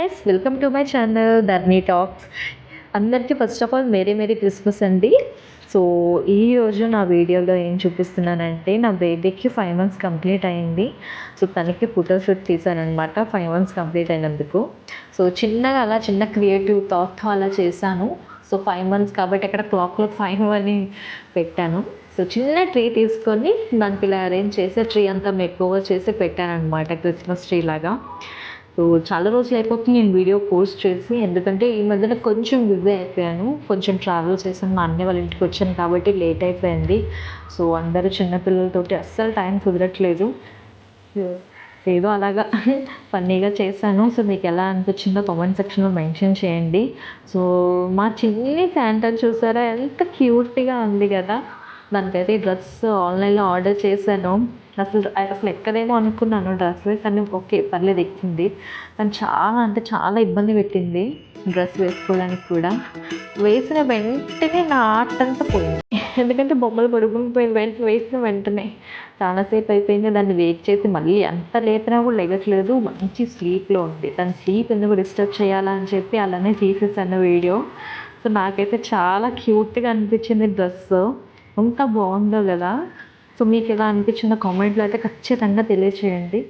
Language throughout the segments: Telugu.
Guys, welcome to my channel Dharni talks. అందరికీ first of all merry Christmas అండి. సో ఈరోజు నా వీడియోలో ఏం చూపిస్తున్నానంటే, నా బేబీకి 5 months కంప్లీట్ అయింది. సో తనకి ఫోటోషూట్ తీసానమాట 5 months కంప్లీట్ అయినందుకు. సో చిన్నగా అలా చిన్న క్రియేటివ్ థాట్తో అలా చేశాను. సో 5 months కాబట్టి అక్కడ క్లాక్లో 5 అని పెట్టాను. సో చిన్న ట్రీ తీసుకొని దానికి ఇలా అరేంజ్ చేసి ట్రీ అంతా మేక్ ఓవర్ చేసి పెట్టాను అనమాట, క్రిస్మస్ ట్రీ లాగా. సో చాలా రోజులు అయిపోతుంది నేను వీడియో పోస్ట్ చేసి, ఎందుకంటే ఈ మధ్యన కొంచెం బిజీ అయిపోయాను. కొంచెం ట్రావెల్ చేశాను, మా అన్నయ్య వాళ్ళ ఇంటికి వచ్చాను కాబట్టి లేట్ అయిపోయింది. సో అందరూ చిన్నపిల్లలతోటి అస్సలు టైం కుదరట్లేదు. ఏదో అలాగా ఫన్నీగా చేశాను. సో మీకు ఎలా అనిపించిందో కామెంట్ సెక్షన్లో మెన్షన్ చేయండి. సో మా చిన్ని శాంటా చూసారా, ఎంత క్యూట్గా ఉంది కదా. దానికైతే ఈ డ్రెస్ ఆన్లైన్లో ఆర్డర్ చేశాను. అసలు ఎక్కదేమో అనుకున్నాను డ్రెస్, కానీ ఓకే పర్లేదు ఎక్కింది. కానీ చాలా ఇబ్బంది పెట్టింది డ్రెస్ వేసుకోవడానికి కూడా. వేసిన వెంటనే నా ఆర్ట్ అంతా పోయింది, ఎందుకంటే బొమ్మలు పడుకుని వేసిన వెంటనే చాలాసేపు అయిపోయింది. దాన్ని వెయిట్ చేసి మళ్ళీ ఎంత లేపినా కూడా లెగట్లేదు. మంచి స్లీప్లో ఉంది. దాని స్లీప్ ఎందుకు డిస్టర్బ్ చేయాలని చెప్పి అలానే తీసేసాను వీడియో. సో నాకైతే చాలా క్యూట్గా అనిపించింది డ్రెస్, ఎంత బాగుందో కదా. సో మీకు ఎలా అనిపించిందో కామెంట్లో అయితే ఖచ్చితంగా తెలియచేయండి.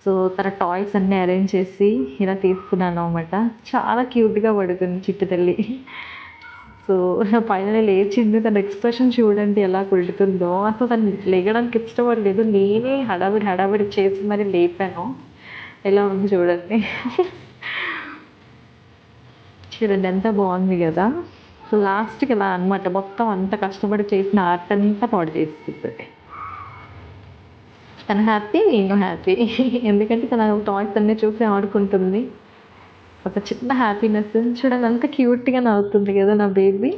సో తన టాయ్స్ అన్నీ అరేంజ్ చేసి ఇలా తీసుకున్నాను అనమాట. చాలా క్యూట్గా పడుతుంది చిట్టు తల్లి. సో ఫైనల్లీ లేచింది. తన ఎక్స్ప్రెషన్ చూడండి ఎలా కుడుతుందో. అసలు తను లేగడానికి ఇష్టపడలేదు, నేనే హడావిడి చేసి మరి లేపాను. ఎలా ఉంది చూడండి. చూడండి ఎంత బాగుంది కదా. సో లాస్ట్కి ఇలా అనమాట, మొత్తం అంత కష్టపడి చేసిన ఆర్ట్ అంతా పాడు చేస్తుంది. తను హ్యాపీ, నేను హ్యాపీ. ఎందుకంటే తన టాయ్స్ అన్నీ చూసి ఆడుకుంటుంది. ఒక చిన్న హ్యాపీనెస్. చూడండి అంత క్యూట్గా నవ్వుతుంది కదా నా బేబీ.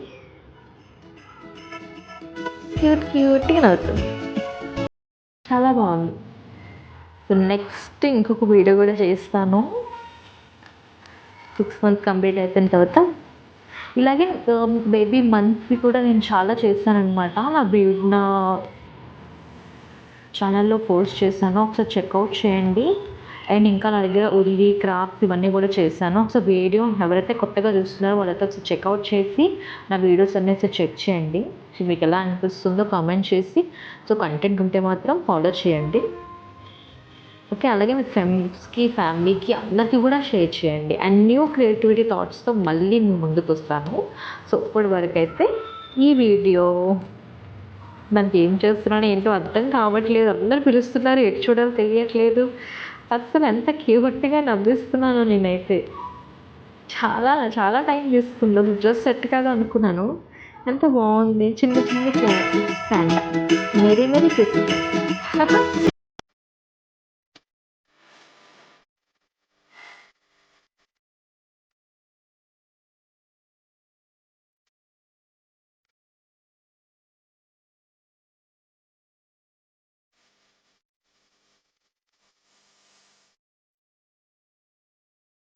క్యూట్గా నవ్వుతుంది, చాలా బాగుంది. సో నెక్స్ట్ ఇంకొక వీడియో కూడా చేస్తాను 6 months కంప్లీట్ అయిపోయిన తర్వాత. ఇలాగే బేబీ మంత్స్కి కూడా నేను చాలా చేస్తానన్నమాట. నా ఛానల్లో పోస్ట్ చేశాను, ఒకసారి చెక్అవుట్ చేయండి. అండ్ ఇంకా నా దగ్గర ఉల్లి క్రాఫ్ట్స్ ఇవన్నీ కూడా చేశాను. ఒకసారి వీడియో ఎవరైతే కొత్తగా చూస్తున్నారో వాళ్ళైతే ఒకసారి చెక్అవుట్ చేసి నా వీడియోస్ అన్నీ చెక్ చేయండి. సో మీకు ఎలా అనిపిస్తుందో కామెంట్ చేసి, సో కంటెంట్ ఉంటే మాత్రం ఫాలో చేయండి, ఓకే. అలాగే మీ ఫ్రెండ్స్కి, ఫ్యామిలీకి అందరికీ కూడా షేర్ చేయండి. అండ్ న్యూ క్రియేటివిటీ థాట్స్తో మళ్ళీ నేను ముందుకు వస్తాను. సో ఇప్పటి వరకు అయితే ఈ వీడియో దానికి ఏం చేస్తున్నానో ఏంటో అర్థం కావట్లేదు. అందరు పిలుస్తున్నారు, ఎటు చూడాలో తెలియట్లేదు. అసలు ఎంత క్యూట్గా నవ్విస్తున్నాను నేనైతే. చాలా టైం తీసుకుంది డ్రెస్ సెట్ కాదు అనుకున్నాను. ఎంత బాగుంది. చిన్న క్రిస్మస్.